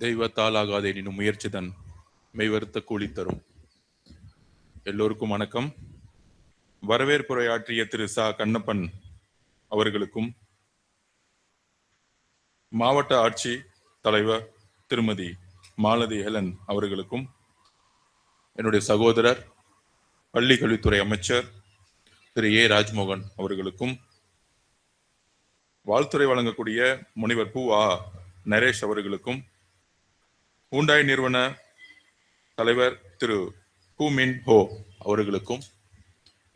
தெய்வத்தால் ஆகாது எனினும் முயற்சிதன் மெய்வருத்த கூலி தரும். எல்லோருக்கும் வணக்கம். வரவேற்புரையாற்றிய திரு ச கண்ணப்பன் அவர்களுக்கும், மாவட்ட ஆட்சி தலைவர் திருமதி மாலதி ஹெலன் அவர்களுக்கும், என்னுடைய சகோதரர் பள்ளி கல்வித்துறை அமைச்சர் திரு ஏ ராஜ்மோகன் அவர்களுக்கும், வாழ்த்துறை வழங்கக்கூடிய முனைவர் பூ ஆ நரேஷ் அவர்களுக்கும், ஹூண்டாய் நிறுவன தலைவர் திரு பூ மின் ஹோ அவர்களுக்கும்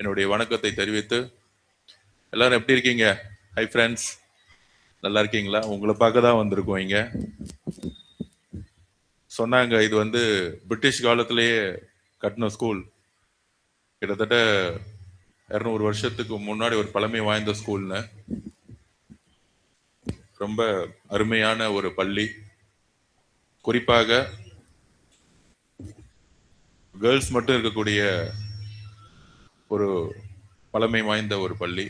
என்னுடைய வணக்கத்தை தெரிவித்து, எல்லாரும் எப்படி இருக்கீங்க? ஹை ஃப்ரெண்ட்ஸ், நல்லா இருக்கீங்களா? உங்களை பார்க்க தான் வந்திருக்கோம். இங்க சொன்னாங்க இது பிரிட்டிஷ் காலத்திலேயே கட்டின ஸ்கூல், கிட்டத்தட்ட 200 வருஷத்துக்கு முன்னாடி ஒரு பழமை வாய்ந்த ஸ்கூல்னு. ரொம்ப அருமையான ஒரு பள்ளி, குறிப்பாக கேர்ள்ஸ் மட்டும் இருக்கக்கூடிய ஒரு பழமை வாய்ந்த ஒரு பள்ளி.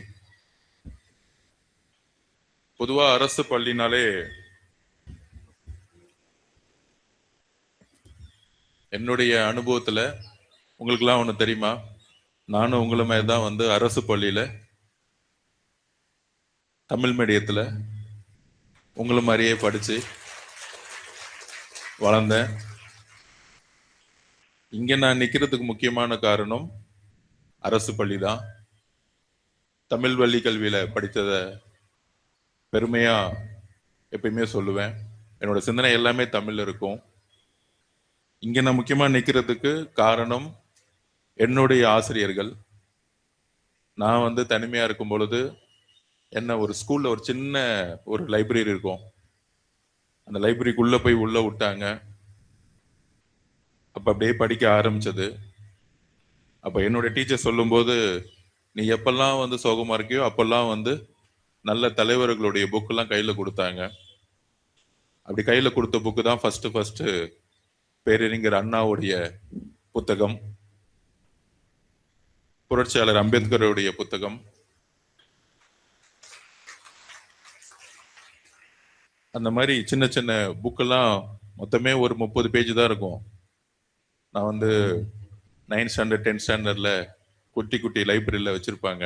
பொதுவா அரசு பள்ளினாலே என்னுடைய அனுபவத்துல உங்களுக்குலாம் ஒண்ணு தெரியுமா? நானும் உங்களை மாதிரி தான் அரசு பள்ளியில தமிழ் மீடியத்துல உங்களை மாதிரியே படிச்சு வளர்ந்தேன். இங்க நான் நிக்கிறதுக்கு முக்கியமான காரணம் அரசு பள்ளி தான். தமிழ் வழி கல்வியில படித்தத பெருமையா எப்பயுமே சொல்லுவேன். என்னோட சிந்தனை எல்லாமே தமிழ்ல இருக்கும். இங்க நான் முக்கியமா நிக்கிறதுக்கு காரணம் என்னுடைய ஆசிரியர்கள். நான் தனிமையா இருக்கும் பொழுது என்ன ஒரு ஸ்கூல்ல ஒரு சின்ன ஒரு லைப்ரரி இருக்கும், அந்த லைப்ரரிக்குள்ள போய் உள்ள விட்டாங்க. அப்ப அப்படியே படிக்க ஆரம்பிச்சது. அப்ப என்னுடைய டீச்சர் சொல்லும்போது, நீ எப்பெல்லாம் சோகமா இருக்கியோ அப்பெல்லாம் நல்ல தலைவர்களுடைய புக் எல்லாம் கையில கொடுத்தாங்க. அப்படி கையில கொடுத்த புக்கு தான் ஃபர்ஸ்ட் பேரறிஞர் அண்ணாவுடைய புத்தகம், புரட்சியாளர் அம்பேத்கருடைய புத்தகம். அந்த மாதிரி சின்ன சின்ன புக்கெல்லாம் மொத்தமே ஒரு 30 பேஜ் தான் இருக்கும். நான் 9th ஸ்டாண்டர்ட் 10th ஸ்டாண்டர்ட்ல குட்டி குட்டி லைப்ரரியில வச்சிருப்பாங்க.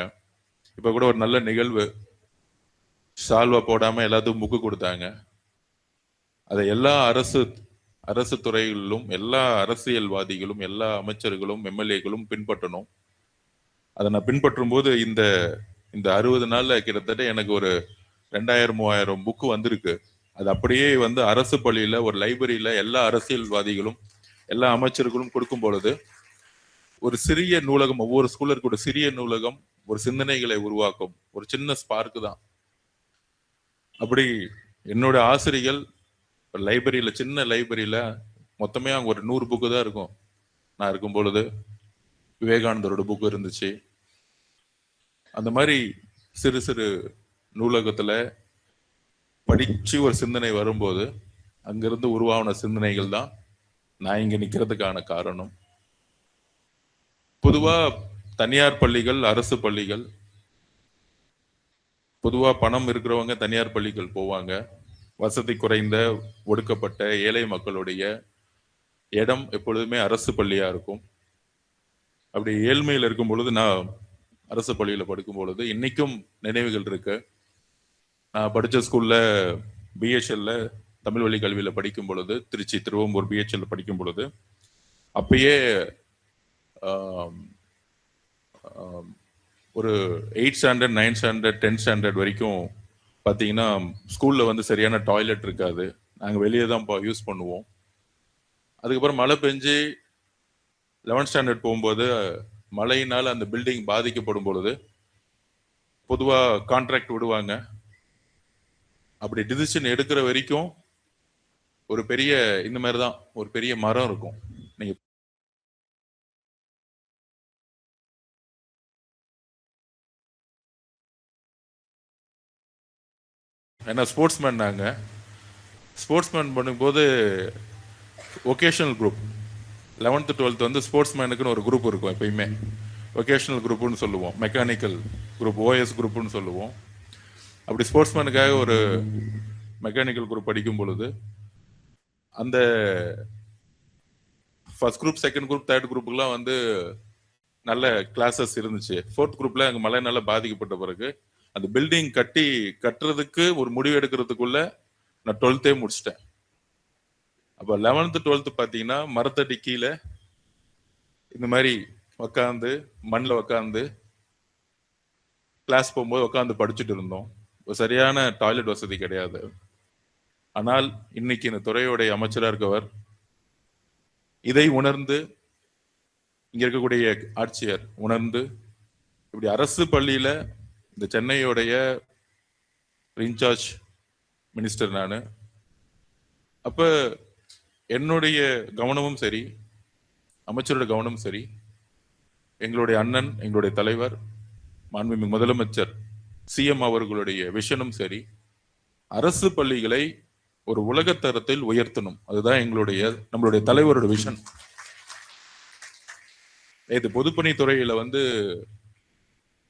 இப்ப கூட ஒரு நல்ல நிகழ்வு, சால்வா போடாம எல்லாத்துக்கும் புக்கு கொடுத்தாங்க. அதை எல்லா அரசு துறைகளிலும் எல்லா அரசியல்வாதிகளும் எல்லா அமைச்சர்களும் எம்எல்ஏக்களும் பின்பற்றணும். அதை நான் பின்பற்றும் போது இந்த 60 நாள்ல கிட்டத்தட்ட எனக்கு ஒரு 2000-3000 புக்கு வந்திருக்கு. அது அப்படியே அரசு பள்ளியில ஒரு லைப்ரரியில எல்லா அரசியல்வாதிகளும் எல்லா அமைச்சர்களும் கொடுக்கும் பொழுது ஒரு சிறிய நூலகம், ஒவ்வொரு ஸ்கூல்ல இருக்க ஒரு சிறிய நூலகம் ஒரு சிந்தனைகளை உருவாக்கும். ஒரு சின்ன ஸ்பார்க்கு தான். அப்படி என்னோட ஆசிரியர்கள் லைப்ரரியில, சின்ன லைப்ரரியில மொத்தமே அங்க ஒரு 100 புக்கு தான் இருக்கும். நான் இருக்கும் பொழுது விவேகானந்தரோட புக்கு இருந்துச்சு. அந்த மாதிரி சிறு சிறு நூலகத்துல படிச்சு ஒரு சிந்தனை வரும்போது அங்கிருந்து உருவான சிந்தனைகள் தான் நான் இங்க நிக்கிறதுக்கான காரணம். பொதுவா தனியார் பள்ளிகள், அரசு பள்ளிகள், பொதுவா பணம் இருக்கிறவங்க தனியார் பள்ளிகள் போவாங்க. வசதி குறைந்த ஒடுக்கப்பட்ட ஏழை மக்களுடைய இடம் எப்பொழுதுமே அரசு பள்ளியா இருக்கும். அப்படி ஏழ்மையில் இருக்கும் பொழுது நான் அரசு பள்ளியில படிக்கும் பொழுது இன்னைக்கும் நினைவுகள் இருக்கு. நான் படிச்ச ஸ்கூல்ல பிஹெச்எல்ல தமிழ் வழி கல்வியில படிக்கும் பொழுது, திருச்சி திருவம்பூர் பிஹெச்எல்ல படிக்கும் பொழுது, அப்பயே ஒரு 8th standard 9th standard 10th standard வரைக்கும் பார்த்தீங்கன்னா ஸ்கூல்ல சரியான டாய்லெட் இருக்காது. நாங்கள் வெளியே தான் யூஸ் பண்ணுவோம். அதுக்கப்புறம் மழை பெஞ்சு 11th ஸ்டாண்டர்ட் போகும்போது மழையினால் அந்த பில்டிங் பாதிக்கப்படும் பொழுது பொதுவாக கான்ட்ராக்ட் விடுவாங்க. அப்படி டிசிஷன் எடுக்கிற வரைக்கும் ஒரு பெரிய இந்த மாதிரி தான் ஒரு பெரிய மரம் இருக்கும். நீங்க ஏன்னா ஸ்போர்ட்ஸ்மேன், நாங்கள் ஸ்போர்ட்ஸ்மேன் பண்ணும்போது ஒகேஷனல் குரூப் 11th 12th ஸ்போர்ட்ஸ்மேனுக்குன்னு ஒரு குரூப் இருக்கும். எப்பயுமே ஒகேஷனல் குரூப்னு சொல்லுவோம், மெக்கானிக்கல் குரூப் ஓஎஸ் குரூப்னு சொல்லுவோம். அப்படி ஸ்போர்ட்ஸ்மேனுக்காக ஒரு மெக்கானிக்கல் குரூப் படிக்கும் பொழுது அந்த first group, second group, third குரூப்புக்குலாம் வந்து நல்ல கிளாஸஸ் இருந்துச்சு. ஃபோர்த் குரூப்ல அங்கே மழைனால பாதிக்கப்பட்ட பிறகு அந்த பில்டிங் கட்டுறதுக்கு ஒரு முடிவு எடுக்கிறதுக்குள்ள நான் 12th முடிச்சிட்டேன். அப்போ 11th 12th பார்த்தீங்கன்னா மரத்தடி கீழே இந்த மாதிரி உக்காந்து மண்ணில் உக்காந்து கிளாஸ் போகும்போது உட்காந்து படிச்சுட்டு இருந்தோம். சரியான டாய்லெட் வசதி கிடையாது. ஆனால் இன்னைக்கு இந்த துறையுடைய அமைச்சராக இருக்கவர் இதை உணர்ந்து, இங்க இருக்கக்கூடிய ஆட்சியர் உணர்ந்து, இப்படி அரசு பள்ளியில இந்த சென்னையுடைய இன்சார்ஜ் மினிஸ்டர் நான். அப்ப என்னுடைய கவனமும் சரி, அமைச்சரோட கவனமும் சரி, எங்களுடைய அண்ணன், எங்களுடைய தலைவர், மாண்புமிகு முதலமைச்சர் சிஎம் அவர்களுடைய விஷனும் சரி, அரசு பள்ளிகளை ஒரு உலகத்தரத்தில் உயர்த்தணும். அதுதான் நம்மளுடைய தலைவரோட விஷன். இது பொதுப்பணித்துறையில வந்து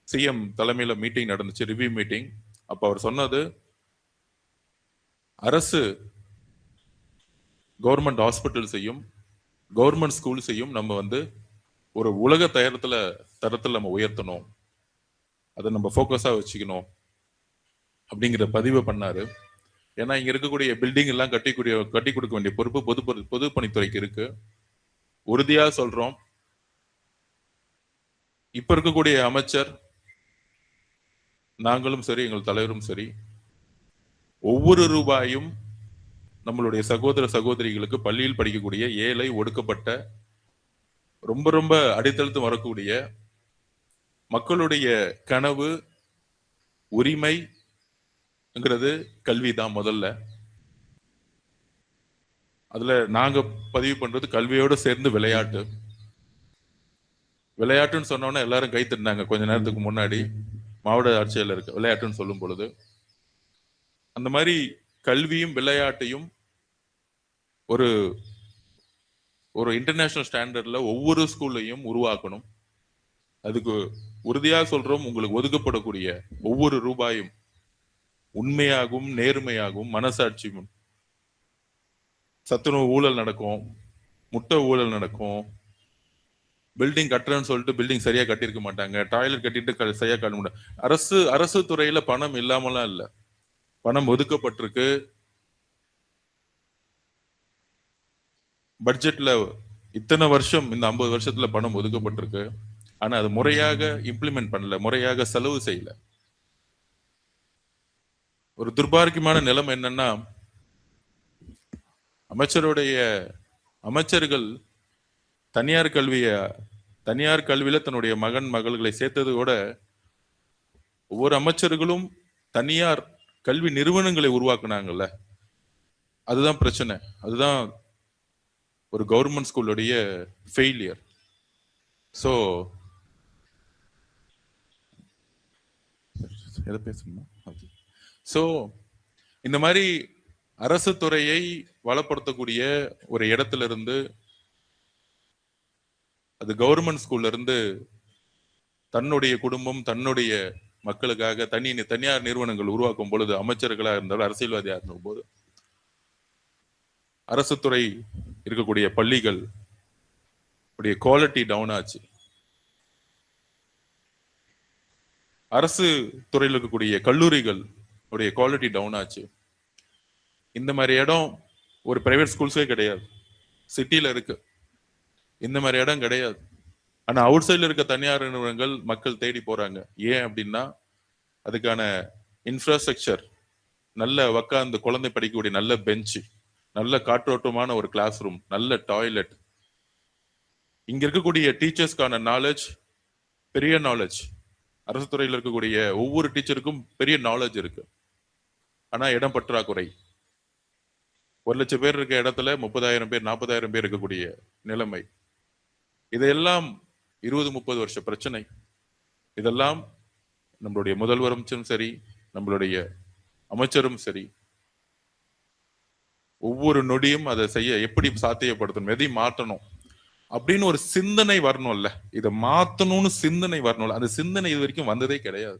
சிஎம் தலைமையில மீட்டிங் நடந்துச்சு, ரிவ்யூ மீட்டிங். அப்ப அவர் சொன்னது, அரசு கவர்மெண்ட் ஹாஸ்பிட்டல்ஸையும் கவர்மெண்ட் ஸ்கூல்ஸையும் நம்ம வந்து ஒரு உலக தரத்தில் நம்ம உயர்த்தணும், அதை நம்ம ஃபோக்கஸா வச்சுக்கணும் அப்படிங்கிற பதிவை பண்ணாரு. ஏன்னா இங்க இருக்கக்கூடிய பில்டிங் எல்லாம் கட்டி கொடுக்க வேண்டிய பொறுப்பு பொதுப்பணித்துறைக்கு இருக்கு. உறுதியா சொல்றோம், இப்ப இருக்கக்கூடிய அமைச்சர், நாங்களும் சரி, எங்கள் தலைவரும் சரி, ஒவ்வொரு ரூபாயும் நம்மளுடைய சகோதர சகோதரிகளுக்கு, பள்ளியில் படிக்கக்கூடிய ஏழை ஒடுக்கப்பட்ட ரொம்ப ரொம்ப அடித்தளத்து வரக்கூடிய மக்களுடைய கனவு உரிமைங்கிறது கல்விதான் முதல்ல. அதுல நாங்க பதிவு பண்றது கல்வியோடு சேர்ந்து விளையாட்டு. விளையாட்டுன்னு சொன்னோன்னா எல்லாரும் கை தட்டினாங்க கொஞ்ச நேரத்துக்கு முன்னாடி, மாவட்ட ஆட்சியில் இருக்கு விளையாட்டுன்னு சொல்லும் பொழுது. அந்த மாதிரி கல்வியும் விளையாட்டையும் ஒரு ஒரு இன்டர்நேஷனல் ஸ்டாண்டர்ட்ல ஒவ்வொரு ஸ்கூல்லையும் உருவாக்கணும். அதுக்கு உறுதியா சொல்றோம், உங்களுக்கு ஒதுக்கப்படக்கூடிய ஒவ்வொரு ரூபாயும் உண்மையாகவும் நேர்மையாகவும் மனசாட்சியும். சத்துணவு ஊழல் நடக்கும், முட்டை ஊழல் நடக்கும், பில்டிங் கட்டுறேன்னு சொல்லிட்டு பில்டிங் சரியா கட்டியிருக்க மாட்டாங்க, டாய்லெட் கட்டிட்டு சரியா கட்ட முடியாது. அரசு துறையில பணம் இல்லாமலாம் இல்லை, பணம் ஒதுக்கப்பட்டிருக்கு. பட்ஜெட்ல இத்தனை வருஷம், இந்த 50 வருஷத்துல பணம் ஒதுக்கப்பட்டிருக்கு. ஆனா அது முறையாக இம்ப்ளிமெண்ட் பண்ணல, முறையாக செலவு செய்யல. ஒரு துர்பாக்கியமான நிலைமை என்னன்னா, அமைச்சர்கள் தனியார் கல்வியில தன்னுடைய மகன் மகள்களை சேர்த்தது கூட, ஒவ்வொரு அமைச்சர்களும் தனியார் கல்வி நிறுவனங்களை உருவாக்குனாங்கல்ல, அதுதான் பிரச்சனை. அதுதான் ஒரு கவர்மெண்ட் ஸ்கூலுடைய ஃபெயிலியர். ஸோ எதை பேசணுமா? ஸோ இந்த மாதிரி அரசு துறையை வளப்படுத்தக்கூடிய ஒரு இடத்துல இருந்து, அது கவர்மெண்ட் ஸ்கூல்ல இருந்து தன்னுடைய குடும்பம், தன்னுடைய மக்களுக்காக தனியார் நிறுவனங்கள் உருவாக்கும் பொழுது, அமைச்சர்களாக இருந்தாலும் அரசியல்வாதியாக இருக்கும் போது, அரசு துறை இருக்கக்கூடிய பள்ளிகள் குவாலிட்டி டவுன் ஆச்சு. அரசு துறையில் இருக்கக்கூடிய கல்லூரிகள் குவாலிட்டி டவுன் ஆச்சு. இந்த மாதிரி இடம் ஒரு பிரைவேட் ஸ்கூல்ஸே கிடையாது. சிட்டியில இருக்கு, இந்த மாதிரி இடம் கிடையாது. ஆனா அவுட் சைட்ல இருக்க தனியார் நிறுவனங்கள் மக்கள் தேடி போறாங்க. ஏன் அப்படின்னா, அதுக்கான இன்ஃப்ராஸ்ட்ரக்சர், நல்ல உக்காந்து குழந்தை படிக்கக்கூடிய நல்ல பெஞ்சு, நல்ல காற்றோட்டமான ஒரு கிளாஸ் ரூம், நல்ல டாய்லெட், இங்க இருக்கக்கூடிய டீச்சர்ஸ்க்கான நாலேஜ், பெரிய நாலேஜ். அரசு துறையில் இருக்கக்கூடிய ஒவ்வொரு டீச்சருக்கும் பெரிய நாலேஜ் இருக்கு. ஆனா இடம் பற்றாக்குறை. 1 லட்சம் பேர் இருக்க இடத்துல 30,000 பேர் 40,000 பேர் இருக்கக்கூடிய நிலைமை. இதெல்லாம் 20-30 வருஷ பிரச்சனை. இதெல்லாம் நம்மளுடைய முதல்வரும் சரி, நம்மளுடைய அமைச்சரும் சரி, ஒவ்வொரு நொடியும் அதை செய்ய எப்படி சாத்தியப்படுத்தணும், எதையும் மாற்றணும் அப்படின்னு ஒரு சிந்தனை வரணும்ல. இதை மாத்தணும்னு சிந்தனை வரணும்ல. அந்த சிந்தனை இது வரைக்கும் வந்ததே கிடையாது.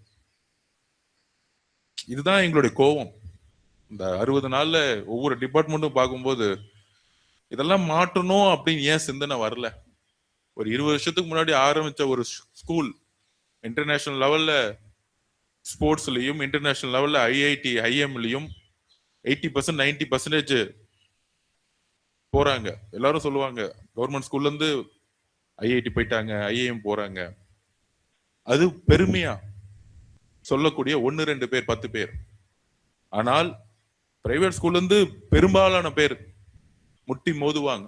இதுதான் எங்களுடைய கோபம். இந்த 60 நாள்ல ஒவ்வொரு டிபார்ட்மெண்ட்டும் பார்க்கும்போது, இதெல்லாம் மாற்றணும் அப்படின்னு ஏன் சிந்தனை வரல? ஒரு 20 வருஷத்துக்கு முன்னாடி ஆரம்பிச்ச ஒரு ஸ்கூல் இன்டர்நேஷனல் லெவல்ல ஸ்போர்ட்ஸ்லயும் இன்டர்நேஷனல் லெவல்ல ஐஐடி ஐஎம்லயும் 80% 90% போறாங்க. எல்லாரும் சொல்லுவாங்க கவர்மெண்ட் ஸ்கூல்ல இருந்து ஐஐடி போயிட்டாங்க, ஐஐஎம் போறாங்க. அது பெருமையா சொல்லக்கூடிய 1-2 பேர் 10 பேர். ஆனால் பிரைவேட் ஸ்கூல்ல இருந்து பெரும்பாலான பேர் முட்டி மோதுவாங்க.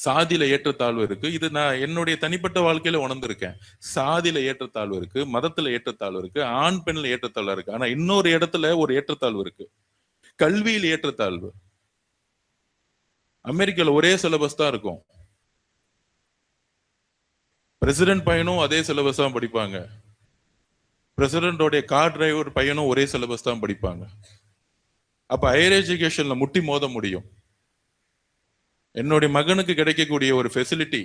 சாதியில ஏற்றத்தாழ்வு இருக்கு. இது நான் என்னுடைய தனிப்பட்ட வாழ்க்கையில உணர்ந்திருக்கேன். சாதியில ஏற்றத்தாழ்வு இருக்கு, மதத்துல ஏற்றத்தாழ்வு இருக்கு, ஆண் பெண்ல ஏற்றத்தாழ்வு இருக்கு. ஆனா இன்னொரு இடத்துல ஒரு ஏற்றத்தாழ்வு இருக்கு, கல்வியில் ஏற்றத்தாழ்வு. அமெரிக்கால ஒரே சிலபஸ் தான் இருக்கும். பிரசிடென்ட் பையனும் அதே சிலபஸ் தான் படிப்பாங்க. பிரசிடென்டோடைய கார் டிரைவர் பையனும் ஒரே சிலபஸ் தான் படிப்பாங்க. அப்ப ஹையர் எஜுகேஷன்ல முட்டி மோத முடியும். என்னுடைய மகனுக்கு கிடைக்கக்கூடிய ஒரு ஃபெசிலிட்டி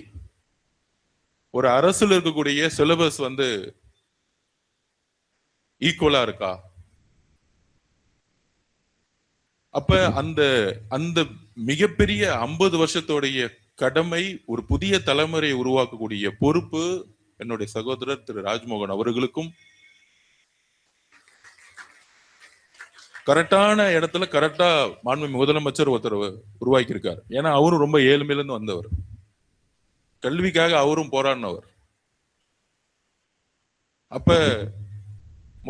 ஒரு அரசுல இருக்கக்கூடிய சிலபஸ் வந்து ஈக்குவலா இருக்கா? அப்ப அந்த அந்த மிகப்பெரிய 50 வருஷத்தோடைய கடமை, ஒரு புதிய தலைமுறையை உருவாக்கக்கூடிய பொறுப்பு என்னுடைய சகோதரர் திரு ராஜ்மோகன் அவர்களுக்கும் கரெக்டான இடத்துல கரெக்டா மாண்புமிகு முதலமைச்சர் ஒருத்தர் உருவாக்கி இருக்காரு. ஏன்னா அவரும் ரொம்ப ஏழ்மையிலிருந்து வந்தவர், கல்விக்காக அவரும் போராடினவர். அப்ப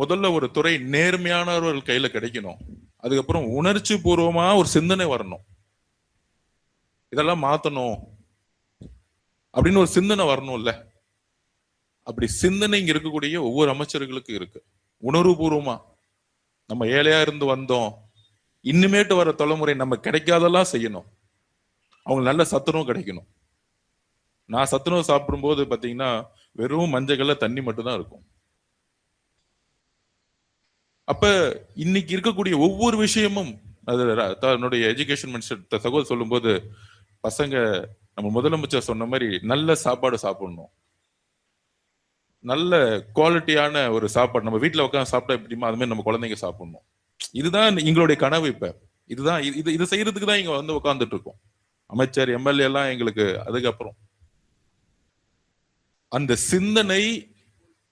முதல்ல ஒரு துறை நேர்மையானவர்கள் கையில கிடைக்கணும். அதுக்கப்புறம் உணர்ச்சி பூர்வமா ஒரு சிந்தனை வரணும், இதெல்லாம் மாத்தணும் அப்படின்னு ஒரு சிந்தனை வரணும்ல. அப்படி சிந்தனை இங்க இருக்கக்கூடிய ஒவ்வொரு அமைச்சர்களுக்கு இருக்கு. உணர்வு பூர்வமா நம்ம ஏழையா இருந்து வந்தோம், இன்னுமேட்டு வர தலைமுறை நம்ம கிடைக்காதெல்லாம் செய்யணும், அவங்க நல்ல சத்துணவு கிடைக்கணும். நான் சத்துணவு சாப்பிடும் போது பாத்தீங்கன்னா வெறும் மஞ்சள்ல தண்ணி மட்டும் தான் இருக்கும். அப்ப இன்னைக்கு இருக்கக்கூடிய ஒவ்வொரு விஷயமும் அது தன்னுடைய எஜுகேஷன் மினிஸ்டர் சகோதரர் சொல்லும் போது, பசங்க நம்ம முதலமைச்சர் சொன்ன மாதிரி நல்ல சாப்பாடு சாப்பிடணும், நல்ல குவாலிட்டியான ஒரு சாப்பாடு நம்ம வீட்டுல உட்காந்து சாப்பிட்டா எப்படிமா அது மாதிரி நம்ம குழந்தைங்க சாப்பிடணும். இதுதான் எங்களுடைய கனவு. இப்ப இதுதான் இது செய்யறதுக்கு தான் இங்க வந்து உட்கார்ந்துட்டு இருக்கோம். அமைச்சர் எம்எல்ஏ எல்லாம் எங்களுக்கு அதுக்கப்புறம் அந்த சிந்தனை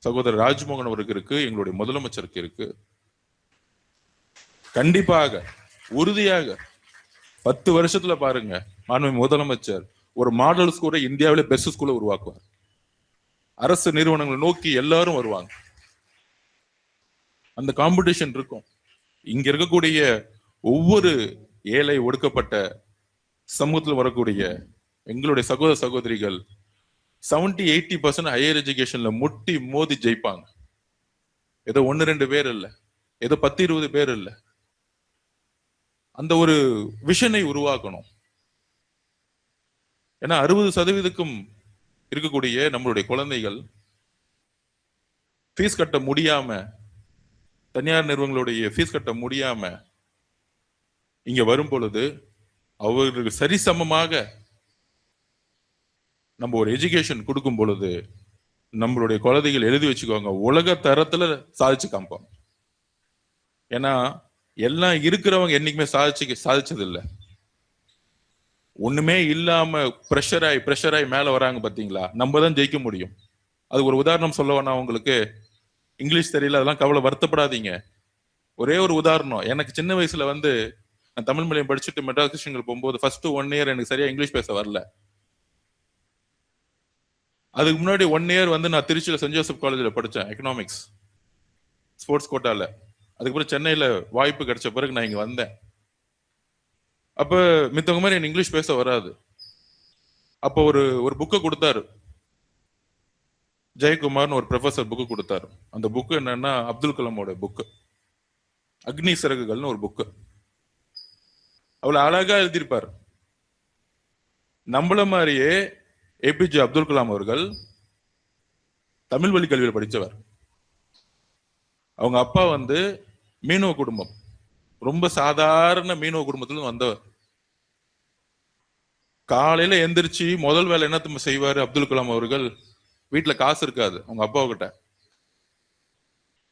சகோதரர் ராஜ்மோகன் அவருக்கு இருக்கு, எங்களுடைய முதலமைச்சருக்கு இருக்கு. கண்டிப்பாக உறுதியாக 10 வருஷத்துல பாருங்க, மாண்புமிகு முதலமைச்சர் ஒரு மாடல் ஸ்கூலை இந்தியாவிலே பெஸ்ட் ஸ்கூலை உருவாக்குவார். அரசு நிறுவனங்களை நோக்கி எல்லாரும் வருவாங்க. அந்த காம்படிஷன் இருக்கும். இங்க இருக்கக்கூடிய ஒவ்வொரு ஏழை ஒடுக்கப்பட்ட சமூகத்தில் வரக்கூடிய எங்களுடைய சகோதர சகோதரிகள் 70-80% ஹையர் எஜுகேஷன்ல முட்டி மோதி ஜெயிப்பாங்க. ஏதோ 1-2 பேர் இல்ல, ஏதோ 10-20 பேர் இல்ல. அந்த ஒரு விஷனை உருவாக்கணும். ஏன்னா 60% இருக்கக்கூடிய நம்மளுடைய குழந்தைகள் ஃபீஸ் கட்ட முடியாம, தனியார் நிறுவனங்களுடைய ஃபீஸ் கட்ட முடியாம இங்க வரும் பொழுது அவர்களுக்கு சரிசமமாக நம்ம ஒரு எஜுகேஷன் கொடுக்கும் பொழுது நம்மளுடைய குழந்தைகள் எழுதி வச்சுக்கோங்க, உலக தரத்துல சாதிச்சு காமிப்பாங்க. ஏன்னா எல்லாம் இருக்கிறவங்க என்னைக்குமே சாதிச்சது இல்லை. ஒண்ணுமே இல்லாம பிரஷராய் மேல வராங்க பாத்தீங்களா, நம்ம தான் ஜெயிக்க முடியும். அது ஒரு உதாரணம் சொல்ல வேணா உங்களுக்கு, இங்கிலீஷ் தெரியல அதெல்லாம் கவலை வருத்தப்படாதீங்க. ஒரே ஒரு உதாரணம், எனக்கு சின்ன வயசுல வந்து நான் தமிழ் மீடியம் படிச்சுட்டு மெட்ராஸ் கிருஷ்ணங்கள் போகும்போது ஃபர்ஸ்ட் 1 இயர் எனக்கு சரியா இங்கிலீஷ் பேச வரல. அதுக்கு முன்னாடி 1 இயர் வந்து நான் திருச்சியில சென்ட் ஜோசப் காலேஜ்ல படித்தேன், எக்கனாமிக்ஸ் ஸ்போர்ட்ஸ் கோட்டால. அதுக்கப்புறம் சென்னையில வாய்ப்பு கிடைச்ச பிறகு நான் இங்க வந்தேன். அப்ப மித்தவங்க மாதிரி எனக்கு இங்கிலீஷ் பேச வராது. அப்போ ஒரு புக்கை கொடுத்தாரு, ஜெயக்குமார்னு ஒரு ப்ரொஃபசர் புக்கு கொடுத்தாரு. அந்த புக்கு என்னன்னா அப்துல் கலாமோட புக்கு, அக்னி சிறகுகள்னு ஒரு புக்கு. அவ்வளவு அழகா எழுதியிருப்பார். நம்மள மாதிரியே ஏபிஜே அப்துல் கலாம் அவர்கள் தமிழ் வழி கல்வியில் படித்தவர். அவங்க அப்பா வந்து மீனவ குடும்பம், ரொம்ப சாதாரண மீனவ குடும்பத்துல வந்தவர். காலையில எந்திரிச்சு முதல் வேலை என்ன செய்வாரு அப்துல் கலாம் அவர்கள்? வீட்டுல காசு இருக்காது அவங்க அப்பா கிட்ட,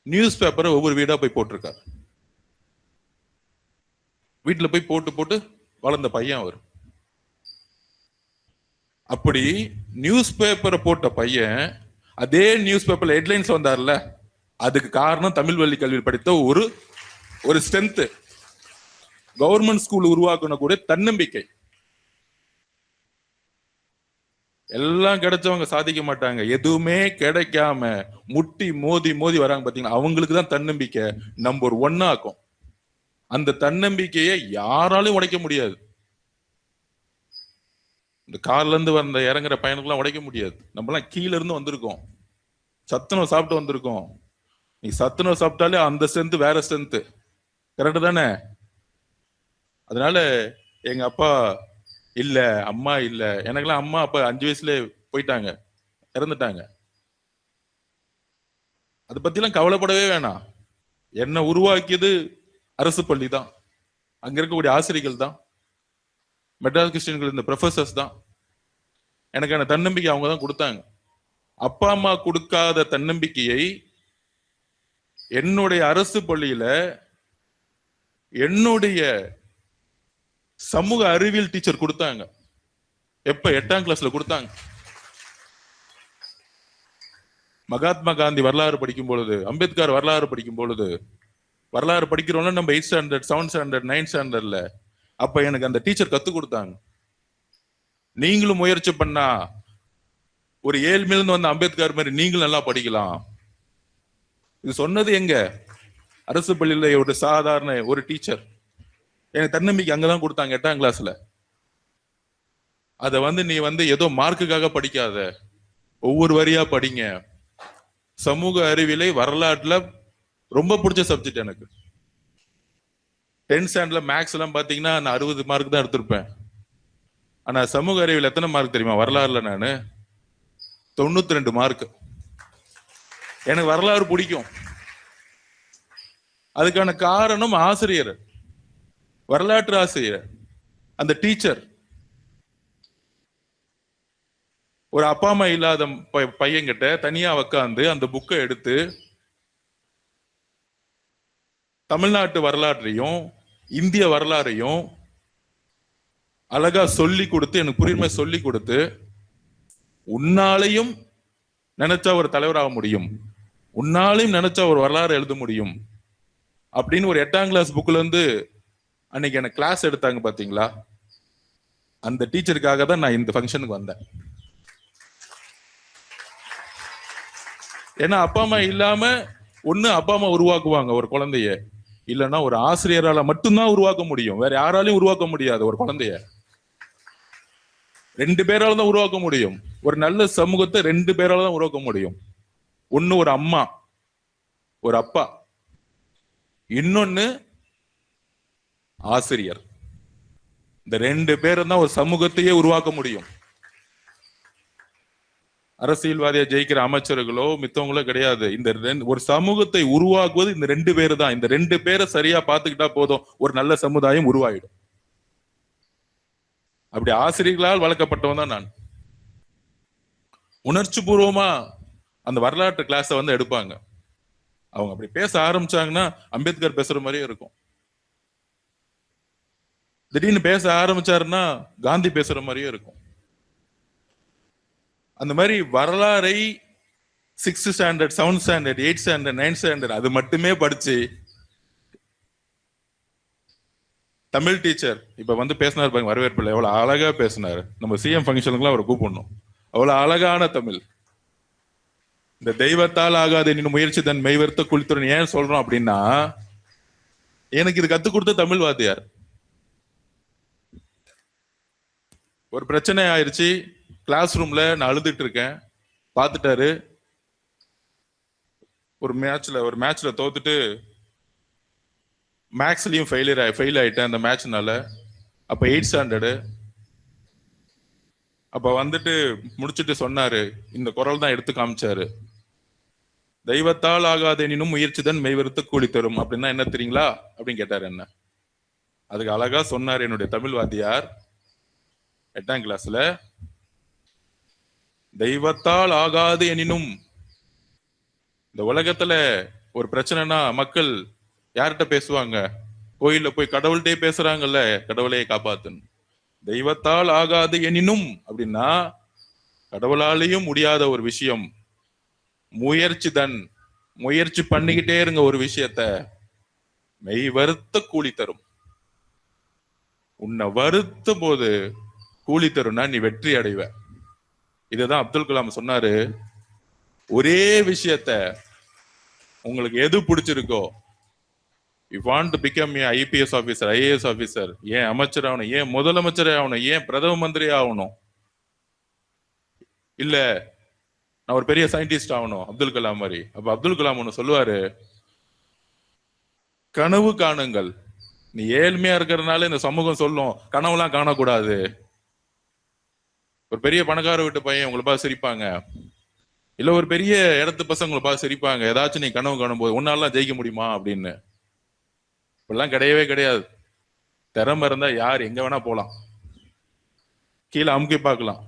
நியூஸ் பேப்பரை ஒவ்வொரு வீடா போய் போட்டிருக்காரு. வீட்டுல போய் போட்டு வளர்ந்த பையன் அவர். அப்படி நியூஸ் பேப்பரை போட்ட பையன் அதே நியூஸ் பேப்பர்ல ஹெட்லைன்ஸ் வந்தார்ல, அதுக்கு காரணம் தமிழ் வழி கல்வி படித்த ஒரு ஒரு ஸ்ட்ரென்த், கவர்மெண்ட் ஸ்கூல் உருவாக்கணும் கூட தன்னம்பிக்கை. எல்லாம் கிடைச்சவங்க சாதிக்க மாட்டாங்க. எதுவுமே கிடைக்காம முட்டி மோதி மோதி வராங்க பாத்தீங்கன்னா, அவங்களுக்கு தான் தன்னம்பிக்கை நம்பர் 1 ஆக்கும். அந்த தன்னம்பிக்கையை யாராலும் உடைக்க முடியாது. இந்த கார்ல இருந்து வந்த இறங்குற பையனுக்குலாம் உடைக்க முடியாது. நம்மலாம் கீழ இருந்து வந்திருக்கோம், சத்துணவு சாப்பிட்டு வந்திருக்கோம். நீ சத்துணவு சாப்பிட்டாலே அந்த ஸ்ட்ரென்த் வேற ஸ்ட்ரென்த். கரெக்ட் தானே? அதனால எங்க அப்பா இல்ல, அம்மா இல்ல, எனக்கெல்லாம் அம்மா அப்பா 5 வயசுல போயிட்டாங்க, இறந்துட்டாங்க. அதை பத்தி எல்லாம் கவலைப்படவே வேணாம். என்ன உருவாக்கியது அரசு பள்ளி தான், அங்க இருக்கக்கூடிய ஆசிரியர்கள் தான், மெட்ராஸ் கிறிஸ்டியன்கள் இந்த ப்ரொஃபசர்ஸ் தான். எனக்கான தன்னம்பிக்கை அவங்க தான் கொடுத்தாங்க. அப்பா அம்மா கொடுக்காத தன்னம்பிக்கையை என்னுடைய அரசு பள்ளியில என்னுடைய சமூக அறிவியல் டீச்சர் கொடுத்தாங்க. எப்ப? 8ஆம் கிளாஸ்ல கொடுத்தாங்க. மகாத்மா காந்தி வரலாறு படிக்கும் பொழுது, அம்பேத்கர் வரலாறு படிக்கும் பொழுது, வரலாறு படிக்கிறோம்ல நம்ம 8th standard 7th standard 9th ஸ்டாண்டர்ட்ல, அப்ப எனக்கு அந்த டீச்சர் கத்து கொடுத்தாங்க. நீங்களும் முயற்சி பண்ணா ஒரு 7 இருந்து வந்த அம்பேத்கர் மாதிரி நீங்களும் நல்லா படிக்கலாம். இது சொன்னது எங்க? அரசு பள்ளியில ஒரு சாதாரண ஒரு டீச்சர். எனக்கு தன்னம்பிக்கை அங்கதான் கொடுத்தாங்க 8ஆம் கிளாஸ்ல. அத நீ ஏதோ மார்க்குக்காக படிக்காத, ஒவ்வொரு வரியா படிங்க. சமூக அறிவியலை வரலாற்றுல ரொம்ப பிடிச்ச சப்ஜெக்ட் எனக்கு. 10th ஸ்டாண்டர்ட்ல மேக்ஸ் எல்லாம் பாத்தீங்கன்னா நான் 60 மார்க் தான் எடுத்திருப்பேன். ஆனா சமூக அறிவியல் எத்தனை மார்க் தெரியுமா? வரலாறுல நானு 92 மார்க். எனக்கு வரலாறு பிடிக்கும். அதுக்கான காரணம் ஆசிரியர், வரலாற்று ஆசிரியர், அந்த டீச்சர். ஒரு அப்பா அம்மா இல்லாத பையன்கிட்ட தனியா உக்காந்து அந்த புக்கை எடுத்து தமிழ்நாட்டு வரலாற்றையும் இந்திய வரலாறையும் அழகா சொல்லி கொடுத்து, எனக்கு புரியுமே சொல்லி கொடுத்து, உன்னாலையும் நினைச்சா ஒரு தலைவராக முடியும், உன்னாலையும் நினைச்சா ஒரு வரலாறு எழுத முடியும் அப்படின்னு ஒரு 8ஆம் கிளாஸ் புக்ல இருந்து அன்னைக்கு எனக்கு கிளாஸ் எடுத்தாங்க பாத்தீங்களா? அந்த டீச்சருக்காக தான் நான் இந்த ஃபங்க்ஷனுக்கு வந்தேன். ஏன்னா அப்பா அம்மா இல்லாம ஒண்ணு அப்பா அம்மா உருவாக்குவாங்க ஒரு குழந்தைய, இல்லைன்னா ஒரு ஆசிரியரால மட்டும்தான் உருவாக்க முடியும், வேற யாராலையும் உருவாக்க முடியாது. ஒரு குழந்தைய 2 பேரால தான் உருவாக்க முடியும். ஒரு நல்ல சமூகத்தை 2 பேரால தான் உருவாக்க முடியும். ஒண்ணு ஒரு அம்மா ஒரு அப்பா, இன்னொன்னு ஆசிரியர். இந்த 2 பேரும் தான் ஒரு சமூகத்தையே உருவாக்க முடியும். அரசியல்வாதியா ஜெயிக்கிற அமைச்சர்களோ மித்தவங்களோ கிடையாது. இந்த ஒரு சமூகத்தை உருவாக்குவது இந்த 2 பேரு தான். இந்த 2 பேரை சரியா பாத்துக்கிட்டா போதும், ஒரு நல்ல சமுதாயம் உருவாயிடும். அப்படி ஆசிரியர்களால் வளர்க்கப்பட்டவன் தான் நான். உணர்ச்சி பூர்வமா அந்த வரலாற்று கிளாஸ எடுப்பாங்க. அவங்க அப்படி பேச ஆரம்பிச்சாங்கன்னா அம்பேத்கர் பேசுற மாதிரியே இருக்கும். திடீர்னு பேச ஆரம்பிச்சாருன்னா காந்தி பேசுற மாதிரியே இருக்கும். அந்த மாதிரி வரலாறை 6th standard 7th standard 8th standard 9th standard அது மட்டுமே படிச்சு தமிழ் டீச்சர் இப்ப பேசினார் பாருங்க, வரவேற்பில் எவ்வளவு அழகா பேசினாரு. நம்ம சிஎம் ஃபங்க்ஷனுக்குலாம் அவரை கூப்பிடணும். அவ்வளவு அழகான தமிழ். இந்த தெய்வத்தால் ஆகாது இன்னும் முயற்சி தன் மெய்வர்த்த குளித்துறன் ஏன் சொல்றோம் அப்படின்னா, எனக்கு இது கத்து கொடுத்த தமிழ் வாத்தியார். ஒரு பிரச்சனை ஆயிடுச்சு கிளாஸ் ரூம்ல, நான் அழுதுட்டு இருக்கேன், பாத்துட்டாரு. ஒரு மேட்ச்ல தோத்துட்டு மேக்ஸ்லயும் ஃபெயில் ஆயிட்டேன் அந்த மேட்ச்னால. அப்ப 8th ஸ்டாண்டர்டு. அப்ப முடிச்சுட்டு சொன்னாரு, இந்த குரல் தான் எடுத்து காமிச்சாரு. தெய்வத்தால் ஆகாத எனினும் முயற்சி தான் மெய்வருத்த கூலி தரும். அப்படின்னா என்ன தெரியுங்களா அப்படின்னு கேட்டாரு என்ன. அதுக்கு அழகா சொன்னார் என்னுடைய தமிழ் வாத்தியார் 8ஆம் கிளாஸ்ல, தெய்வத்தால் ஆகாது எனினும், இந்த உலகத்துல ஒரு பிரச்சனைனா மக்கள் யார்கிட்ட பேசுவாங்க? கோயில்ல போய் கடவுள்கிட்டே பேசுறாங்கல்ல, கடவுளையே காப்பாத்துன்னு. தெய்வத்தால் ஆகாது எனினும் அப்படின்னா கடவுளாலேயும் முடியாத ஒரு விஷயம். முயற்சி பண்ணிக்கிட்டே இருங்க. ஒரு விஷயத்த மெய் வருத்த கூலி தரும். உன்னை வருத்த போது கூலி தரும்னா நீ வெற்றி அடைவ. இதுதான் அப்துல் கலாம் சொன்னாரு. ஒரே விஷயத்த உங்களுக்கு எது பிடிச்சிருக்கோ, you want to become a IPS officer, IAS officer, ஏன் அமைச்சர் ஆகணும், ஏன் முதலமைச்சரே ஆகணும், ஏன் பிரதம மந்திரி ஆகணும், இல்ல நான் ஒரு பெரிய சயின்டிஸ்ட் ஆகணும் அப்துல் கலாம் மாதிரி. அப்ப அப்துல் கலாம் ஒண்ணு சொல்லுவாரு, கனவு காணுங்கள். நீ ஏழ்மையா இருக்கிறதுனால இந்த சமூகம் சொல்லும் கனவுலாம் காணக்கூடாது. ஒரு பெரிய பணக்கார வீட்டு பையன் உங்களை பார்த்து சிரிப்பாங்க, இல்ல ஒரு பெரிய இடத்து பசங்க உங்களை பார்த்து சிரிப்பாங்க, ஏதாச்சும் நீ கனவு காணும் போது உன்னாலாம் ஜெயிக்க முடியுமா அப்படின்னு. இப்பெல்லாம் கிடையவே கிடையாது. திறமை இருந்தா யார் எங்க வேணா போலாம், கீழே அமுக்கி பார்க்கலாம்.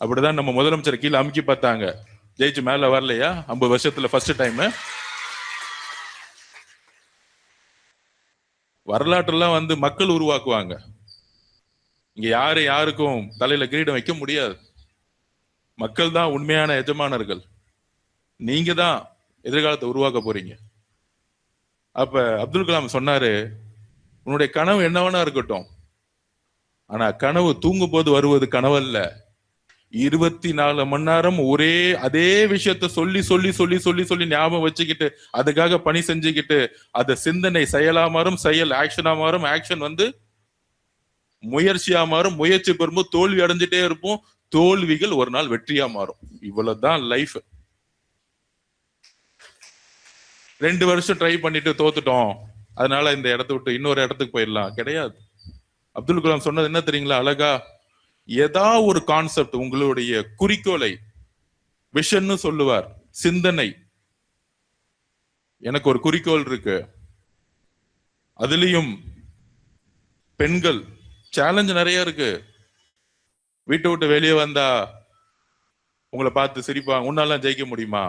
அப்படிதான் நம்ம முதலமைச்சர் கீழே அமுக்கி பார்த்தாங்க, ஜெயிச்சு மேல வரலையா 50 வருஷத்துல ஃபர்ஸ்ட் டைம். வரலாற்றுலாம் வந்து மக்கள் உருவாக்குவாங்க. இங்க யாருக்கும் தலையில கிரீடம் வைக்க முடியாது. மக்கள் தான் உண்மையான எஜமானர்கள். நீங்க தான் எதிர்காலத்தை உருவாக்க போறீங்க. அப்ப அப்துல் கலாம் சொன்னாரு, உன்னுடைய கனவு என்னவனா இருக்கட்டும், ஆனா கனவு தூங்கும் போது வருவது கனவு அல்ல. 24 மணி நேரம் ஒரே அதே விஷயத்த சொல்லி சொல்லி சொல்லி சொல்லி சொல்லி ஞாபகம் வச்சுக்கிட்டு அதுக்காக பணி செஞ்சுக்கிட்டு அது சிந்தனை செயலா மாறும், செயல் ஆக்ஷனா மாறும், ஆக்ஷன் வந்து முயற்சியா மாறும், முயற்சி பெறும்போது தோல்வி அடைஞ்சிட்டே இருப்போம், தோல்விகள் ஒரு நாள் வெற்றியா மாறும். இவ்வளவுதான் லைஃப். 2 வருஷம் ட்ரை பண்ணிட்டு தோத்துட்டோம், அதனால இந்த இடத்த விட்டு இன்னொரு இடத்துக்கு போயிடலாம் கிடையாது. அப்துல் கலாம் சொன்னது என்ன தெரியுங்களா அழகா, ஏதா ஒரு கான்செப்ட், உங்களுடைய குறிக்கோளை விஷன்னு சொல்லுவார், சிந்தனை. எனக்கு ஒரு குறிக்கோள் இருக்கு, அதுலயும் பெண்கள் சேலஞ்ச் நிறைய இருக்கு. வீட்டை விட்டு வெளியே வந்தா உங்களை பார்த்து சிரிப்பாங்க, உன்னாலாம் ஜெயிக்க முடியுமா.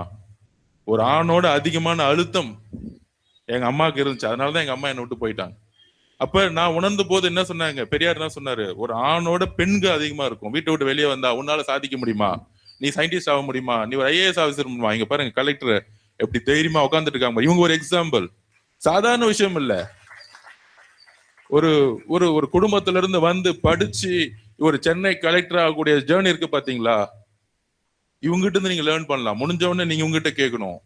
ஒரு ஆணோட அதிகமான அழுத்தம் எங்க அம்மாவுக்கு இருந்துச்சு, அதனாலதான் எங்க அம்மா என்னை விட்டு போயிட்டாங்க. அப்ப நான் உணர்ந்த போது என்ன சொன்னாங்க, பெரியார் என்ன சொன்னாரு, ஒரு ஆணோட பெண்கள் அதிகமா இருக்கும். வீட்டை விட்டு வெளியே வந்தா உன்னால சாதிக்க முடியுமா, நீ சயின்டிஸ்ட் ஆக முடியுமா, நீ ஒரு ஐஏஎஸ் ஆஃபீஸர் முடியுமா. இங்க பாருங்க கலெக்டர் எப்படி தைரியமா உட்காந்துட்டு இருக்காங்க. இவங்க ஒரு எக்ஸாம்பிள், சாதாரண விஷயம் இல்ல. ஒரு ஒரு ஒரு குடும்பத்துல இருந்து வந்து படிச்சு ஒரு சென்னை கலெக்டர் ஆகக்கூடிய ஜேர்னி இருக்கு பாத்தீங்களா. இவங்ககிட்ட இருந்து நீங்க லேர்ன் பண்ணலாம். முடிஞ்ச உடனே நீங்க உங்ககிட்ட கேட்கணும்,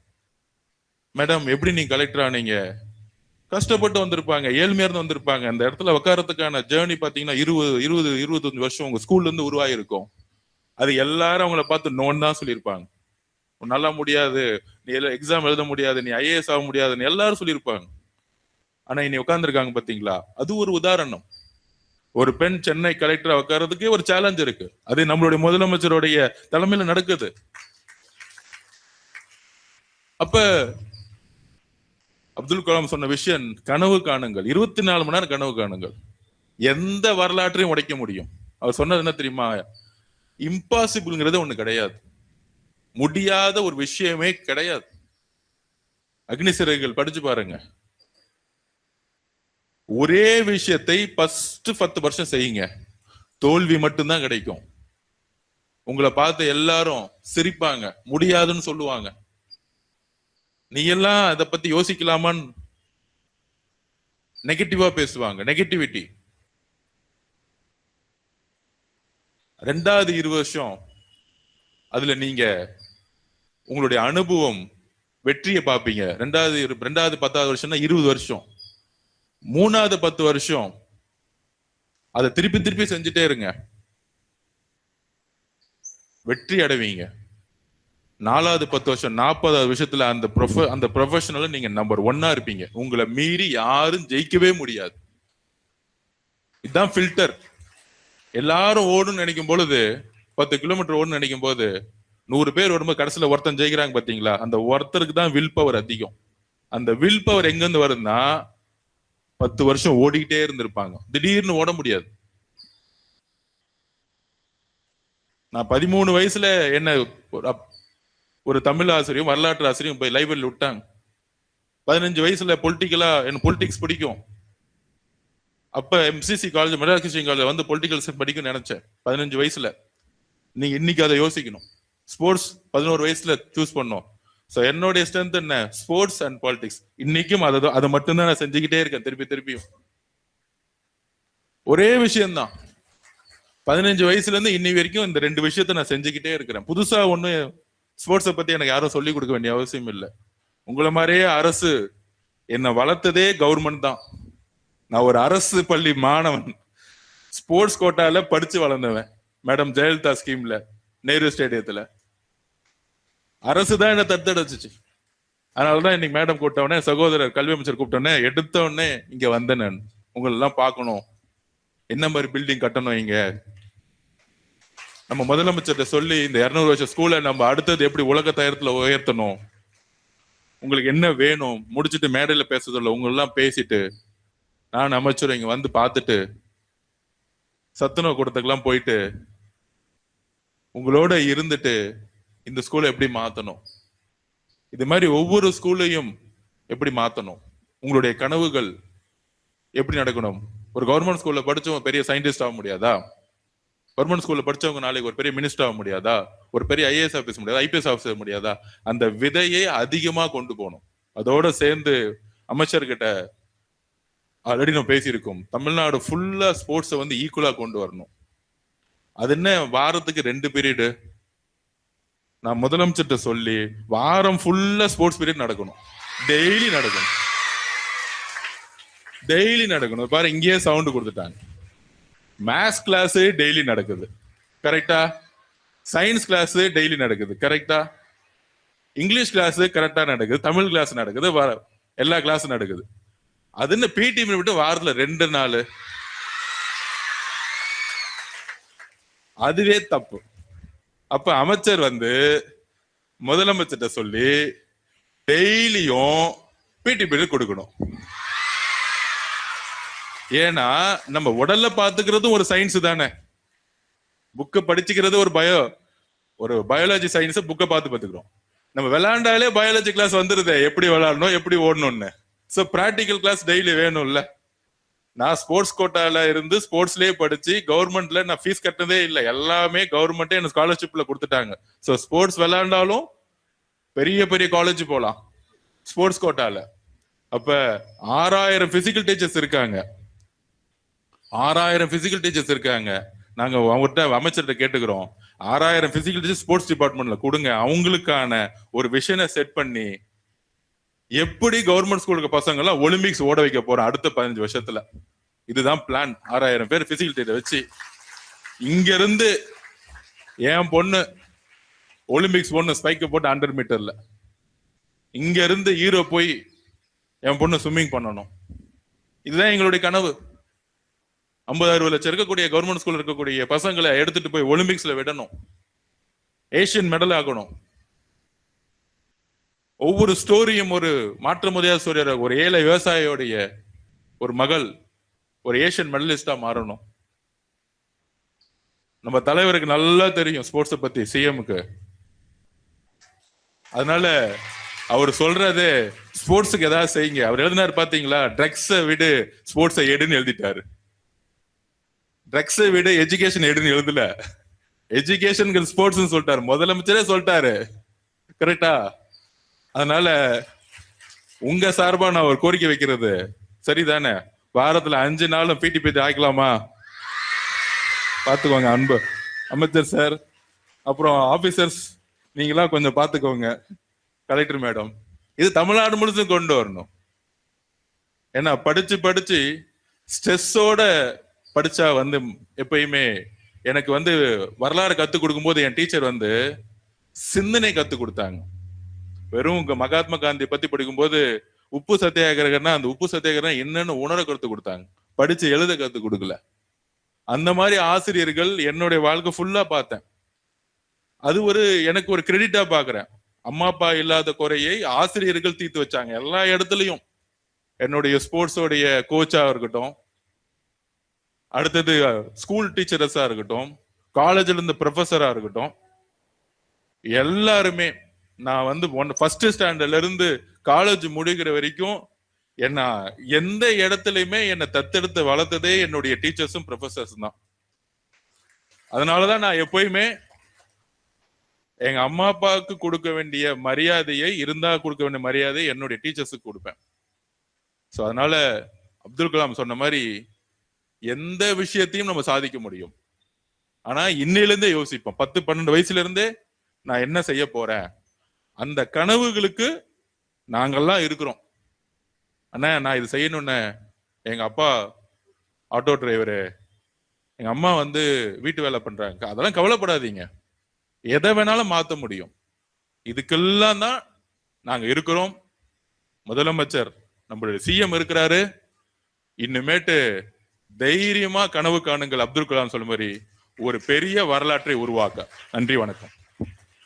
மேடம் எப்படி நீங்க கலெக்டர் ஆனீங்க, கஷ்டப்பட்டு வந்திருப்பாங்க, ஏழ்மையா இருந்து வந்திருப்பாங்க. அந்த இடத்துல உட்காரத்துக்கான ஜேர்னி பாத்தீங்கன்னா 25 வருஷம் உங்க ஸ்கூல்ல இருந்து உருவாயிருக்கும். அது எல்லாரும் அவங்கள பார்த்து நோன் தான் சொல்லியிருப்பாங்க. நல்லா முடியாது, நீ எக்ஸாம் எழுத முடியாது, நீ ஐஏஎஸ் ஆக முடியாதுன்னு எல்லாரும் சொல்லியிருப்பாங்க. ஆனா இனி உட்கார்ந்துருக்காங்க பாத்தீங்களா, அது ஒரு உதாரணம். ஒரு பெண் சென்னை கலெக்டரா உட்கார்றதுக்கே ஒரு சேலஞ்ச் இருக்கு. அது நம்மளுடைய முதலமைச்சருடைய தலைமையில நடக்குது. அப்ப அப்துல் கலாம் சொன்ன விஷயம், கனவு காணுங்கள், 24 மணி நேரம் கனவு காணுங்கள். எந்த வரலாற்றையும் உடைக்க முடியும். அவர் சொன்னது என்ன தெரியுமா, இம்பாசிபிள்ங்கிறது ஒண்ணு கிடையாது, முடியாத ஒரு விஷயமே கிடையாது. அக்னி சிறகுகள் படிச்சு பாருங்க. ஒரே விஷயத்தை ஃபர்ஸ்ட் 10 வருஷம் செய்யுங்க, தோல்வி மட்டும்தான் கிடைக்கும். உங்களை பார்த்து எல்லாரும் சிரிப்பாங்க, முடியாதுன்னு சொல்லுவாங்க. நீ எல்லாம் அதை பத்தி யோசிக்கலாமான்னு நெகட்டிவா பேசுவாங்க, நெகட்டிவிட்டி. 2வது 20 வருஷம் அதுல நீங்க உங்களுடைய அனுபவம் வெற்றியை பார்ப்பீங்க. 2வது 10வது வருஷம்னா 20 வருஷம். 3வது 10 வருஷம் அதை திருப்பி திருப்பி செஞ்சுட்டே இருங்க, வெற்றி அடைவீங்க. 4வது 10 வருஷம் 40வது விஷயத்துல அந்த ப்ரொஃபஷனல்ல நீங்க நம்பர் 1 இருப்பீங்க. உங்களை மீறி யாரும் ஜெயிக்கவே முடியாது. இதுதான் ஃபில்டர். எல்லாரும் ஓடுன்னு நினைக்கும் பொழுது, 10 கிலோமீட்டர் ஓடுன்னு நினைக்கும் போது 100 பேர் ஓடும்போது கடைசியில ஒருத்தன் ஜெயிக்கிறாங்க பாத்தீங்களா, அந்த ஒருத்தருக்கு தான் வில் பவர் அதிகம். அந்த வில் பவர் எங்க இருந்து வருதுன்னா, 10 வருஷம் ஓடிக்கிட்டே இருந்திருப்பாங்க, திடீர்னு ஓட முடியாது. நான் 13 வயசுல என்ன ஒரு தமிழ் ஆசிரியம் வரலாற்று ஆசிரியம் போய் லைப்ரரியில் விட்டாங்க. 15 வயசுல பொலிட்டிக்ஸ் பிடிக்கும். அப்ப MCC college, Madras Christian college வந்து பொலிட்டிக்கல் சயின்ஸ் படிக்கும் நினைச்சேன் 15 வயசுல. நீங்க இன்னைக்கு அதை யோசிக்கணும். ஸ்போர்ட்ஸ் 11 வயசுல சூஸ் பண்ணோம். ஸோ என்னுடைய ஸ்ட்ரென்த் என்ன? Sports and politics. இன்னைக்கும் அதை மட்டும்தான் நான் செஞ்சுக்கிட்டே இருக்கேன், திருப்பியும். ஒரே விஷயம்தான், 15 வயசுல இருந்து இன்னி வரைக்கும் இந்த 2 விஷயத்த நான் செஞ்சுக்கிட்டே இருக்கிறேன். புதுசா ஒண்ணு ஸ்போர்ட்ஸை பத்தி எனக்கு யாரும் சொல்லி கொடுக்க வேண்டிய அவசியம் இல்லை. உங்களை மாதிரியே அரசு என்னை வளர்த்ததே கவர்மெண்ட் தான். நான் ஒரு அரசு பள்ளி மாணவன், ஸ்போர்ட்ஸ் கோட்டால படிச்சு வளர்ந்தவன். மேடம் ஜெயலலிதா ஸ்கீம்ல, நேரு ஸ்டேடியத்துல அரசு தான் என்ன தத்தெடுத்துச்சு. அதனாலதான் இன்னைக்கு மேடம் கூப்பிட்டவனே, சகோதரர் கல்வி அமைச்சர் கூப்பிட்டோன்னே, எடுத்த உடனே இங்க வந்தேன். நான் உங்களை எல்லாம் பார்க்கணும், என்ன மாதிரி பில்டிங் கட்டணும், இங்க நம்ம முதலமைச்சர்கிட்ட சொல்லி இந்த 200 வருஷம் ஸ்கூலை நம்ம அடுத்தது எப்படி உலக தரத்துல உயர்த்தணும், உங்களுக்கு என்ன வேணும், முடிச்சுட்டு மேடையில பேசுறதில்ல, உங்க எல்லாம் பேசிட்டு நான் அமைச்சர் இங்க வந்து பார்த்துட்டு சத்துணவு கூடத்துக்கெல்லாம் போயிட்டு உங்களோட இருந்துட்டு இந்த ஸ்கூலை எப்படி மாத்தணும், இது மாதிரி ஒவ்வொரு ஸ்கூலையும் எப்படி மாத்தணும், உங்களுடைய கனவுகள் எப்படி நடக்கணும். ஒரு கவர்மெண்ட் ஸ்கூல்ல படிச்சவங்க பெரிய சயின்டிஸ்ட் ஆக முடியாதா? கவர்மெண்ட் ஸ்கூல்ல படிச்சவங்க நாளைக்கு ஒரு பெரிய மினிஸ்டர் ஆக முடியாதா? ஒரு பெரிய ஐஏஎஸ் ஆஃபீஸ் முடியாதா? ஐபிஎஸ் ஆஃபீஸர் முடியாதா? அந்த விதையை அதிகமா கொண்டு போகணும். அதோட சேர்ந்து அமைச்சர்கிட்ட ஆல்ரெடி நம்ம பேசியிருக்கோம், தமிழ்நாடு ஃபுல்லா ஸ்போர்ட்ஸை வந்து ஈக்குவலா கொண்டு வரணும். அது என்ன, வாரத்துக்கு 2 பீரியடு நான் முதலமைச்சர்கிட்ட சொல்லி வாரம் ஃபுல்லா ஸ்போர்ட்ஸ் பீரியட் நடக்கணும், டெய்லி நடக்கணும். பாரு, இங்கேயே சவுண்ட் கொடுத்துட்டாங்க. மேத்ஸ் கிளாஸ் டெய்லி நடக்குது, கரெக்டா? சயின்ஸ் கிளாஸ் டெய்லி நடக்குது, கரெக்டா? இங்கிலீஷ் கிளாஸ் கரெக்டா நடக்குது, தமிழ் கிளாஸ் நடக்குது, எல்லா கிளாஸும் நடக்குது. அது என்ன பிடி விட்டு வாரத்துல 2 நாள், அதுவே தப்பு. அப்ப அமைச்சர் வந்து முதலமைச்சர்கிட்ட சொல்லி டெய்லியும் பிடி பீரியட் கொடுக்கணும். ஏன்னா நம்ம உடல்ல பாத்துக்கிறதும் ஒரு சயின்ஸ் தானே. புக்கை படிச்சுக்கிறது ஒரு பயாலஜி சயின்ஸ், புக்கை பாத்துக்கிறோம். நம்ம விளையாண்டாலே பயாலஜி கிளாஸ் வந்துருது, எப்படி விளையாடணும், எப்படி ஓடணும்னு. சோ பிராக்டிக்கல் கிளாஸ் டெய்லி வேணும்ல. நான் ஸ்போர்ட்ஸ் கோட்டால இருந்து ஸ்போர்ட்ஸ்லயே படிச்சு கவர்மெண்ட்ல நான் ஃபீஸ் கட்டதே இல்லை, எல்லாமே கவர்மெண்டே எனக்கு ஸ்காலர்ஷிப்ல கொடுத்துட்டாங்க. சோ ஸ்போர்ட்ஸ் விளையாண்டாலும் பெரிய பெரிய காலேஜ் போலாம் ஸ்போர்ட்ஸ் கோட்டால. அப்ப 6000 பிசிக்கல் டீச்சர்ஸ் இருக்காங்க, 6000 பிசிக்கல் டீச்சர்ஸ் இருக்காங்க. நாங்க அவங்ககிட்ட அமைச்சர்கிட்ட கேட்டுக்கிறோம், 6000 பிசிக்கல் டீச்சர்ஸ் ஸ்போர்ட்ஸ் டிபார்ட்மெண்ட்ல கொடுங்க. அவங்களுக்கான ஒரு விஷனை செட் பண்ணி எப்படி கவர்மெண்ட் ஸ்கூலுக்கு பசங்க எல்லாம் ஒலிம்பிக்ஸ் ஓட வைக்க போறோம் அடுத்த 15 வருஷத்துல. இதுதான் பிளான். 6000 பேர் பிசிக்கல் டீச்சர் வச்சு இங்க இருந்து என் பொண்ணு ஒலிம்பிக்ஸ் பொண்ணு ஸ்பைக்க போட்டு 100 மீட்டர்ல இங்க இருந்து ஹீரோ போய் என் பொண்ணு ஸ்விம்மிங் பண்ணணும். இதுதான் எங்களுடைய கனவு. 50-60 லட்சம் இருக்கக்கூடிய கவர்மெண்ட் ஸ்கூல்ல இருக்கக்கூடிய பசங்களை எடுத்துட்டு போய் ஒலிம்பிக்ஸ்ல விடணும், ஏசியன் மெடல் ஆகணும். ஒவ்வொரு ஸ்டோரியும் ஒரு மாற்ற முடியாத ஸ்டோரியா. ஒரு ஏழை விவசாயியோடைய ஒரு மகள் ஒரு ஏசியன் மெடலிஸ்டா மாறணும். நம்ம தலைவருக்கு நல்லா தெரியும் ஸ்போர்ட்ஸை பத்தி, சிஎம்க்கு. அதனால அவர் சொல்றது ஸ்போர்ட்ஸுக்கு ஏதாவது செய்யுங்க. அவர் எழுதினாரு பாத்தீங்களா, ட்ரக்ஸை விடு ஸ்போர்ட்ஸை எடுன்னு எழுதிட்டாரு. ட்ரக்ஸை விடு எஜுகேஷன் எடுன்னு எழுதல, எஜுகேஷன் ஸ்போர்ட்ஸ் சொல்லிட்டாரு. முதலமைச்சரே சொல்லிட்டாரு, கரெக்டா? அதனால உங்க சார்பா நான் ஒரு கோரிக்கை வைக்கிறது சரிதானே? வாரத்துல 5 நாளும் பிடி பீரியட் ஆக்கலாமா? பாத்துக்கோங்க அன்பு அமைச்சர் சார், அப்புறம் ஆபீசர்ஸ் நீங்களாம் கொஞ்சம் பாத்துக்கோங்க, கலெக்டர் மேடம். இது தமிழ்நாடு முழுசும் கொண்டு வரணும். ஏன்னா படிச்சு ஸ்ட்ரெஸ்ஸோட படிச்சா வந்து எப்பயுமே எனக்கு வந்து வரலாறு கத்து கொடுக்கும் போது என் டீச்சர் வந்து சிந்தனை கத்து கொடுத்தாங்க. வெறும் மகாத்மா காந்தி பத்தி படிக்கும்போது உப்பு சத்தியாகிரகம்னா அந்த உப்பு சத்தியாகிரகம் என்னன்னு உணர கருத்து கொடுத்தாங்க, படிச்சு எழுத கத்து கொடுக்கல. அந்த மாதிரி ஆசிரியர்கள் என்னுடைய வாழ்க்கை ஃபுல்லா பார்த்தேன். அது எனக்கு ஒரு கிரெடிட்டா பாக்குறேன். அம்மா அப்பா இல்லாத குறையை ஆசிரியர்கள் தீர்த்து வச்சாங்க எல்லா இடத்துலயும். என்னுடைய ஸ்போர்ட்ஸோடைய கோச்சா இருக்கட்டும், அடுத்தது ஸ்கூல் டீச்சர்ஸா இருக்கட்டும், காலேஜ்ல இருந்து ப்ரொஃபஸரா இருக்கட்டும், எல்லாருமே நான் வந்து ஃபர்ஸ்ட் ஸ்டாண்டர்ட்ல இருந்து காலேஜ் முடிக்கிற வரைக்கும் என்ன எந்த இடத்துலயுமே என்னை தத்தெடுத்து வளர்த்ததே என்னுடைய டீச்சர்ஸும் ப்ரொஃபசர்ஸ் தான். அதனாலதான் நான் எப்பயுமே எங்க அம்மா அப்பாவுக்கு கொடுக்க வேண்டிய மரியாதையை இருந்தா கொடுக்க வேண்டிய மரியாதையை என்னுடைய டீச்சர்ஸுக்கு கொடுப்பேன். ஸோ அதனால அப்துல் கலாம் சொன்ன மாதிரி எந்த விஷயத்தையும் நம்ம சாதிக்க முடியும். ஆனா இன்னையிலிருந்தே யோசிப்போம். 10-12 வயசுல இருந்தே நான் என்ன செய்ய போறேன், அந்த கனவுகளுக்கு நாங்கெல்லாம் இருக்கிறோம். அண்ணா நான் இது செய்யணும்னு, எங்க அப்பா ஆட்டோ டிரைவரு, எங்க அம்மா வீட்டு வேலை பண்றாங்க, அதெல்லாம் கவலைப்படாதீங்க, எதை வேணாலும் மாத்த முடியும். இதுக்கெல்லாம் தான் நாங்க இருக்கிறோம். முதலமைச்சர் நம்மளுடைய சிஎம் இருக்கிறாரு. இன்னுமேட்டு தைரியமா கனவு காணுங்கள். அப்துல் கலாம் சொல்ல மாதிரி ஒரு பெரிய வரலாற்றை உருவாக்க. நன்றி, வணக்கம்.